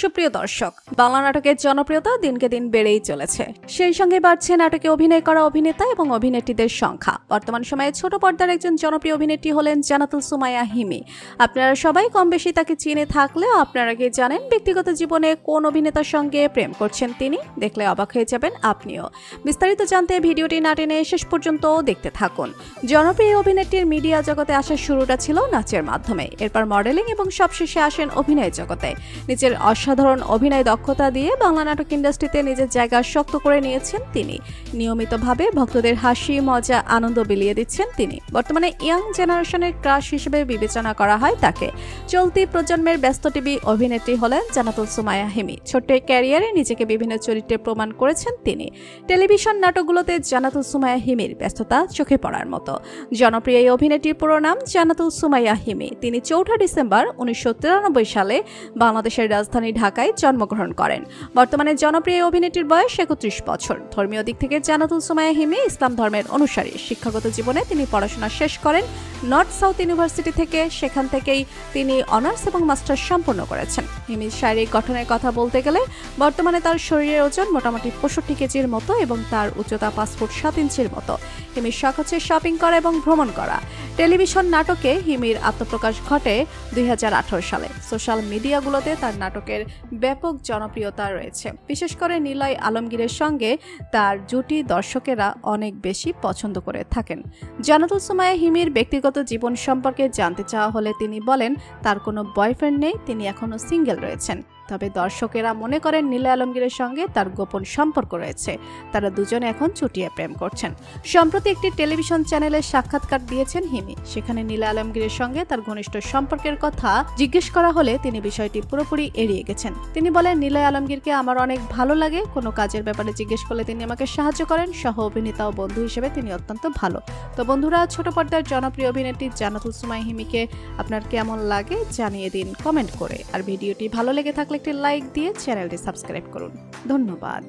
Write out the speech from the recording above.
সুপ্রিয় দর্শক, বাংলা নাটকের জনপ্রিয়তা দিনকে দিন বেড়েই চলেছে। সেই সঙ্গে বাড়ছে নাটকে অভিনয় করা অভিনেতা এবং অভিনেত্রীদের সংখ্যা। বর্তমান সময়ে ছোট পর্দার একজন জনপ্রিয় অভিনেত্রী হলেন জান্নাতুল সুমাইয়া হিমি। আপনারা সবাই কম বেশি তাকে চিনে থাকলেও আপনারা কি জানেন ব্যক্তিগত জীবনে কোন অভিনেতার সঙ্গে প্রেম করছেন তিনি? দেখলে অবাক হয়ে যাবেন আপনিও। বিস্তারিত জানতে ভিডিওটি না টেনে শেষ পর্যন্ত দেখতে থাকুন। জনপ্রিয় অভিনেত্রীর মিডিয়া জগতে আসার শুরুটা ছিল নাচের মাধ্যমে, এরপর মডেলিং এবং সবশেষে আসেন অভিনয় জগতে। নিজের অসাধারণ অভিনয় দক্ষতা দিয়ে বাংলা নাটক ইন্ডাস্ট্রিতে নিজের জায়গা শক্ত করে নিয়েছেন তিনি। নিয়মিতভাবে ভক্তদের হাসি মজা আনন্দ বিলিয়ে দিচ্ছেন তিনি। বর্তমানে ইয়াং জেনারেশনের ক্রাশ হিসেবে বিবেচনা করা হয় তাকে। চলতি প্রজন্মের ব্যস্ত টিভি অভিনেত্রী হলেন জান্নাতুল সুমাইয়া হিমি। ছোট্ট ক্যারিয়ারে নিজেকে বিভিন্ন চরিত্রে প্রমাণ করেছেন তিনি। টেলিভিশন নাটকগুলোতে জান্নাতুল সুমাইয়া হিমির ব্যস্ততা চোখে পড়ার মতো। জনপ্রিয় এই অভিনেত্রীর পুরো নাম জান্নাতুল সুমাইয়া হিমি। তিনি 4 ডিসেম্বর 1993 সালে বাংলাদেশের রাজধানী ঢাকায় জন্মগ্রহণ করেন। বর্তমানে জনপ্রিয় অভিনেত্রীর বয়স 31 বছর। ধর্মীয় দিক থেকে জান্নাতুল সুমাইয়া হিমি ইসলাম ধর্মের অনুসারী। শিক্ষাগত জীবনে তিনি পড়াশোনা শেষ করেন নর্থ সাউথ ইউনিভার্সিটি থেকে। সেখান থেকেই তিনি অনার্স এবং মাস্টার্স সম্পন্ন করেছেন। হিমির শারীরিক গঠনের কথা বলতে গেলে বর্তমানে তার শরীরের ওজন মোটামুটি 65 কেজির মতো এবং তার উচ্চতা 5 ফুট 7 ইঞ্চির মতো। হিমির শখ হচ্ছে শপিং করা এবং ভ্রমণ করা। টেলিভিশন নাটকে হিমির আত্মপ্রকাশ ঘটে 2018 সালে। সোশ্যাল মিডিয়াগুলোতে তার নাটকের ব্যাপক জনপ্রিয়তা রয়েছে। বিশেষ করে নিলয় আলমগীরের সঙ্গে তার জুটি দর্শকেরা অনেক বেশি পছন্দ করে থাকেন। জান্নাতুল সুমাইয়া হিমির ব্যক্তিগত জীবন সম্পর্কে জানতে চাওয়া হলে তিনি বলেন তার কোনো বয়ফ্রেন্ড নেই, তিনি এখনো সিঙ্গেল রয়েছেন। তবে দর্শকেরা মনে করেন নিলয় আলমগীরের সঙ্গে তার গোপন সম্পর্ক রয়েছে। তারা দুজনে এখন চুটিয়ে প্রেম করছেন। সম্প্রতি একটি টেলিভিশন চ্যানেলে সাক্ষাৎকার দিয়েছেন হিমি। সেখানে নিলয় আলমগীরের সঙ্গে তার ঘনিষ্ঠ সম্পর্কের কথা জিজ্ঞেস করা হলে তিনি বিষয়টি পুরোপুরি এড়িয়ে গেছেন। তিনি বলেন, নিলয় আলমগীরকে আমার অনেক ভালো লাগে। কোনো কাজের ব্যাপারে জিজ্ঞেস করলে তিনি আমাকে সাহায্য করেন। সহ অভিনেতা ও বন্ধু হিসেবে তিনি অত্যন্ত ভালো। তো বন্ধুরা, ছোট পর্দার জনপ্রিয় অভিনেত্রী জান্নাতুল সুমাইয়া হিমিকে আপনার কেমন লাগে জানিয়ে দিন কমেন্ট করে। আর ভিডিওটি ভালো লেগে থাকলে একটি লাইক দিয়ে চ্যানেলটি সাবস্ক্রাইব করুন। ধন্যবাদ।